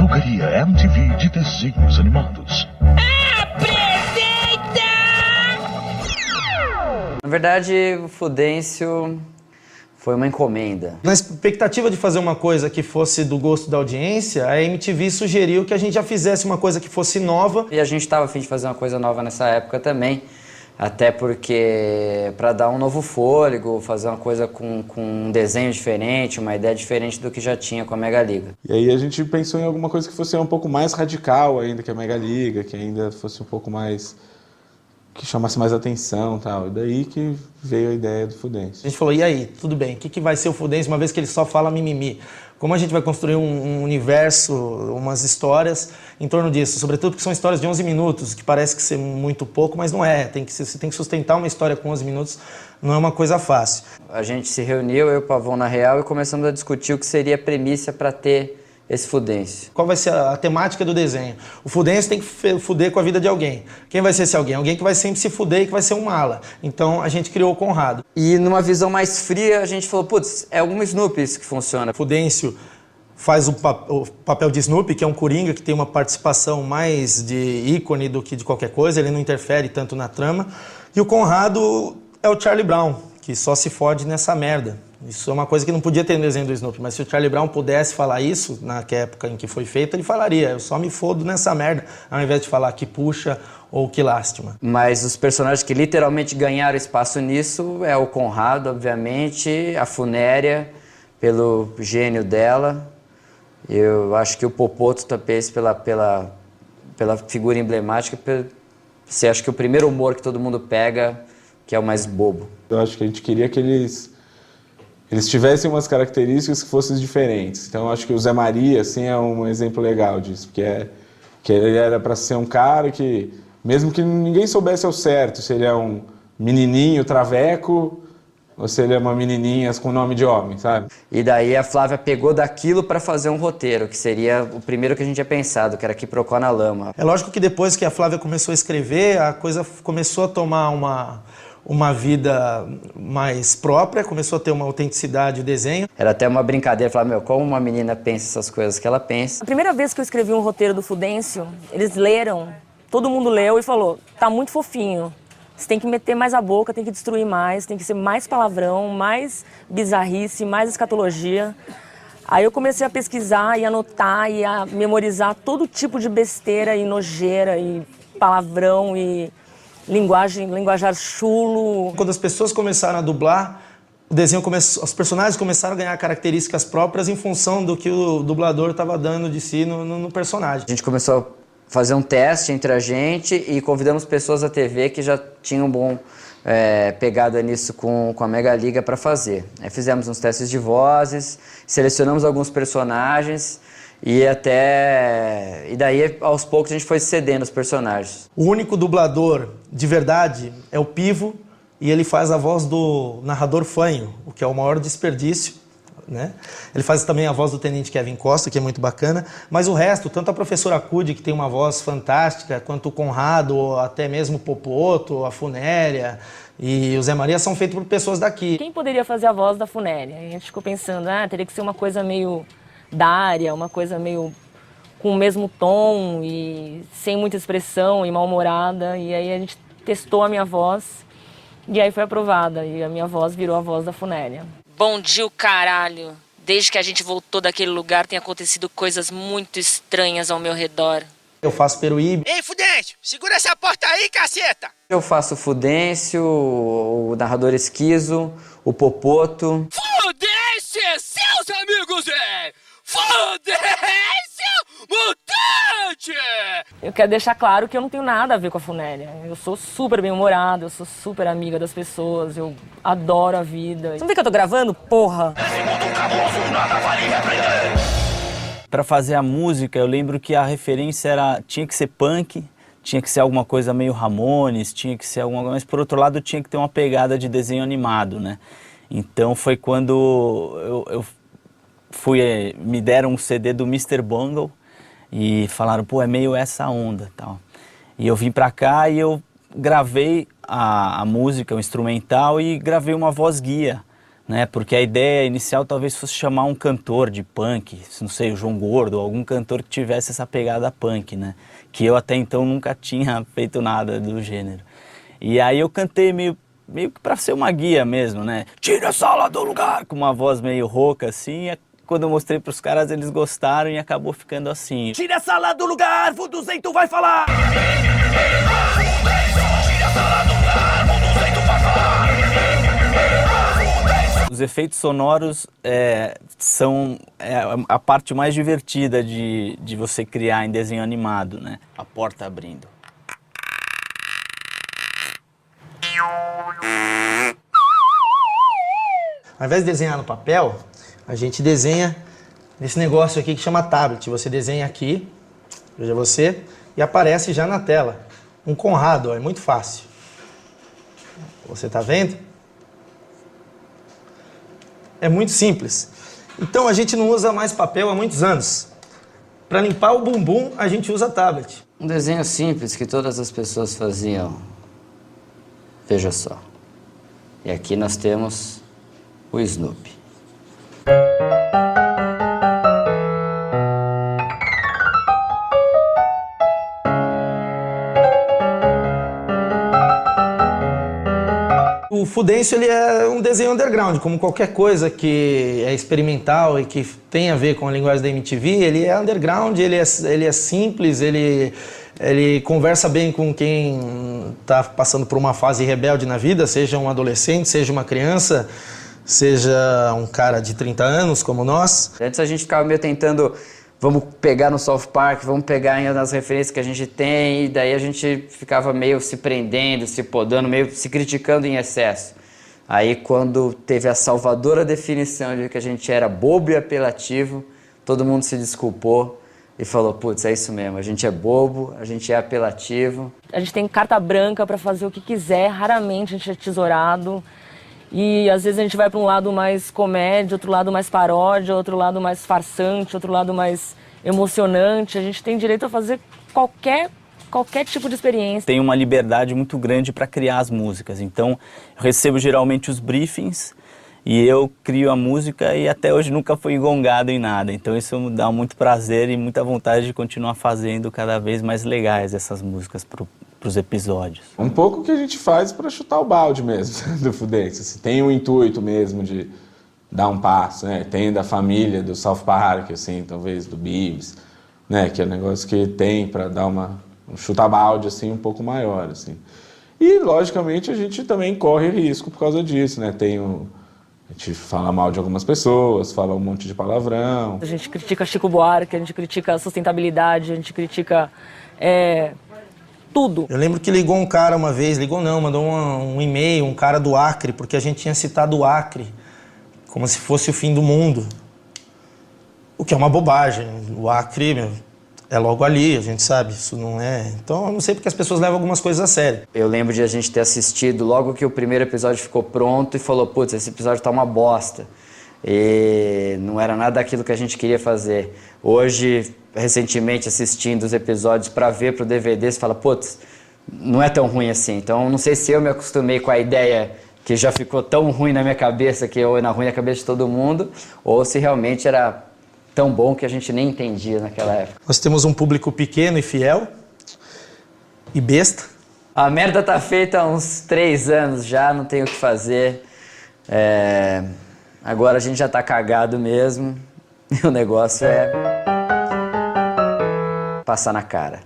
Drogaria MTV de desenhos animados. Na verdade, o Fudêncio foi uma encomenda. Na expectativa de fazer uma coisa que fosse do gosto da audiência, a MTV sugeriu que a gente já fizesse uma coisa que fosse nova. E a gente estava a fim de fazer uma coisa nova nessa época também, até porque para dar um novo fôlego, fazer uma coisa com um desenho diferente, uma ideia diferente do que já tinha com a Mega Liga. E aí a gente pensou em alguma coisa que fosse um pouco mais radical ainda que a Mega Liga, que ainda fosse um pouco mais... que chamasse mais atenção e tal. E daí que veio a ideia do Fudêncio. A gente falou, e aí, tudo bem, o que vai ser o Fudêncio, uma vez que ele só fala mimimi? Como a gente vai construir um universo, umas histórias em torno disso? Sobretudo porque são histórias de 11 minutos, que parece que ser muito pouco, mas não é. Você tem que sustentar uma história com 11 minutos, não é uma coisa fácil. A gente se reuniu, eu e o Pavão na Real, e começamos a discutir o que seria a premissa para ter esse Fudêncio. Qual vai ser a temática do desenho? O Fudêncio tem que fuder com a vida de alguém. Quem vai ser esse alguém? Alguém que vai sempre se fuder e que vai ser um mala. Então a gente criou o Conrado. E numa visão mais fria, a gente falou, putz, é algum Snoopy isso que funciona. O Fudêncio faz o papel de Snoopy, que é um coringa que tem uma participação mais de ícone do que de qualquer coisa, ele não interfere tanto na trama. E o Conrado é o Charlie Brown, que só se fode nessa merda. Isso é uma coisa que não podia ter no desenho do Snoopy, mas se o Charlie Brown pudesse falar isso, na época em que foi feito, ele falaria, eu só me fodo nessa merda, ao invés de falar que puxa ou que lástima. Mas os personagens que literalmente ganharam espaço nisso é o Conrado, obviamente, a Funéria, pelo gênio dela, eu acho que o Popoto Tapês pela figura emblemática, você acha que o primeiro humor que todo mundo pega, que é o mais bobo. Eu acho que a gente queria que eles tivessem umas características que fossem diferentes. Então, acho que o Zé Maria, assim, é um exemplo legal disso, porque que ele era para ser um cara que, mesmo que ninguém soubesse ao certo se ele é um menininho traveco ou se ele é uma menininha com nome de homem, sabe? E daí a Flávia pegou daquilo para fazer um roteiro, que seria o primeiro que a gente tinha pensado, que era Quiprocó na Lama. É lógico que depois que a Flávia começou a escrever, a coisa começou a tomar uma vida mais própria, começou a ter uma autenticidade de desenho. Era até uma brincadeira, falar, como uma menina pensa essas coisas que ela pensa. A primeira vez que eu escrevi um roteiro do Fudêncio, eles leram, todo mundo leu e falou, tá muito fofinho, você tem que meter mais a boca, tem que destruir mais, tem que ser mais palavrão, mais bizarrice, mais escatologia. Aí eu comecei a pesquisar e anotar e a memorizar todo tipo de besteira e nojeira e palavrão e linguajar chulo. Quando as pessoas começaram a dublar, os personagens começaram a ganhar características próprias em função do que o dublador estava dando de si no personagem. A gente começou a fazer um teste entre a gente e convidamos pessoas da TV que já tinham pegada nisso com a Mega Liga para fazer. Aí fizemos uns testes de vozes, selecionamos alguns personagens e daí aos poucos a gente foi cedendo os personagens. O único dublador de verdade é o Pivo e ele faz a voz do narrador fanho, o que é o maior desperdício, né? Ele faz também a voz do Tenente Kevin Costa, que é muito bacana, mas o resto, tanto a professora Cude, que tem uma voz fantástica, quanto o Conrado, ou até mesmo o Popoto, a Funéria e o Zé Maria são feitos por pessoas daqui. Quem poderia fazer a voz da Funéria? A gente ficou pensando, teria que ser uma coisa meio Dária, uma coisa meio com o mesmo tom e sem muita expressão e mal-humorada. E aí a gente testou a minha voz e aí foi aprovada. E a minha voz virou a voz da Funéria. Bom dia, o caralho. Desde que a gente voltou daquele lugar, tem acontecido coisas muito estranhas ao meu redor. Eu faço Peruíbe. Ei, Fudêncio, segura essa porta aí, caceta! Eu faço o Fudêncio, o narrador esquizo, o Popoto. Fudêncio, seus amigos, Fudêncio, mutante! Eu quero deixar claro que eu não tenho nada a ver com a Funéria. Eu sou super bem-humorada, eu sou super amiga das pessoas, eu adoro a vida. Você não vê que eu tô gravando, porra? Para fazer a música, eu lembro que a referência tinha que ser punk, tinha que ser alguma coisa meio Ramones, tinha que ser alguma coisa, mas por outro lado tinha que ter uma pegada de desenho animado, né? Então foi quando eu me deram um CD do Mr. Bungle e falaram, pô, é meio essa onda, tal. E eu vim pra cá e eu gravei a música, o instrumental, e gravei uma voz guia né? Porque a ideia inicial talvez fosse chamar um cantor de punk, não sei, o João Gordo, algum cantor que tivesse essa pegada punk, né? Que eu até então nunca tinha feito nada do gênero. E aí eu cantei meio que para ser uma guia mesmo, né? Tira a sala do lugar, com uma voz meio rouca assim. Quando eu mostrei pros caras, eles gostaram e acabou ficando assim. Tira a sala do lugar, Vuduzento vai falar! Os efeitos sonoros são a parte mais divertida de você criar em desenho animado, né? A porta abrindo. Ao invés de desenhar no papel, a gente desenha nesse negócio aqui que chama tablet. Você desenha aqui, veja você, e aparece já na tela. Um Conrado, ó, é muito fácil. Você tá vendo? É muito simples. Então a gente não usa mais papel há muitos anos. Para limpar o bumbum, a gente usa tablet. Um desenho simples que todas as pessoas faziam. Veja só. E aqui nós temos o Snoopy. O Fudêncio, ele é um desenho underground, como qualquer coisa que é experimental e que tem a ver com a linguagem da MTV. Ele é underground, ele é simples, ele conversa bem com quem está passando por uma fase rebelde na vida, seja um adolescente, seja uma criança, seja um cara de 30 anos como nós. Antes a gente ficava meio tentando, vamos pegar no South Park, vamos pegar nas referências que a gente tem, e daí a gente ficava meio se prendendo, se podando, meio se criticando em excesso. Aí quando teve a salvadora definição de que a gente era bobo e apelativo, todo mundo se desculpou e falou, putz, é isso mesmo, a gente é bobo, a gente é apelativo. A gente tem carta branca para fazer o que quiser, raramente a gente é tesourado. E às vezes a gente vai para um lado mais comédia, outro lado mais paródia, outro lado mais farsante, outro lado mais emocionante. A gente tem direito a fazer qualquer tipo de experiência. Tem uma liberdade muito grande para criar as músicas. Então, eu recebo geralmente os briefings e eu crio a música e até hoje nunca fui engongado em nada. Então, isso me dá muito prazer e muita vontade de continuar fazendo cada vez mais legais essas músicas para os episódios. Um pouco que a gente faz para chutar o balde mesmo do Fudêncio. Assim, tem um intuito mesmo de dar um passo, né? Tem da família, do South Park, assim, talvez do Beavis, né? Que é um negócio que tem para dar um chuta-balde assim, um pouco maior. Assim. E, logicamente, a gente também corre risco por causa disso, né? A gente fala mal de algumas pessoas, fala um monte de palavrão. A gente critica Chico Buarque, a gente critica a sustentabilidade, a gente critica tudo. Eu lembro que ligou um cara uma vez, mandou um e-mail, um cara do Acre, porque a gente tinha citado o Acre como se fosse o fim do mundo. O que é uma bobagem. O Acre é logo ali, a gente sabe, isso não é... Então eu não sei porque as pessoas levam algumas coisas a sério. Eu lembro de a gente ter assistido logo que o primeiro episódio ficou pronto e falou, putz, esse episódio tá uma bosta. E não era nada daquilo que a gente queria fazer. Hoje, recentemente, assistindo os episódios para ver pro DVD, você fala, putz, não é tão ruim assim. Então não sei se eu me acostumei com a ideia que já ficou tão ruim na minha cabeça, que eu era ruim na cabeça de todo mundo, ou se realmente era tão bom que a gente nem entendia naquela época. Nós temos um público pequeno e fiel e besta. A merda tá feita há uns 3 anos já, não tem o que fazer. Agora a gente já tá cagado mesmo e o negócio é passar na cara.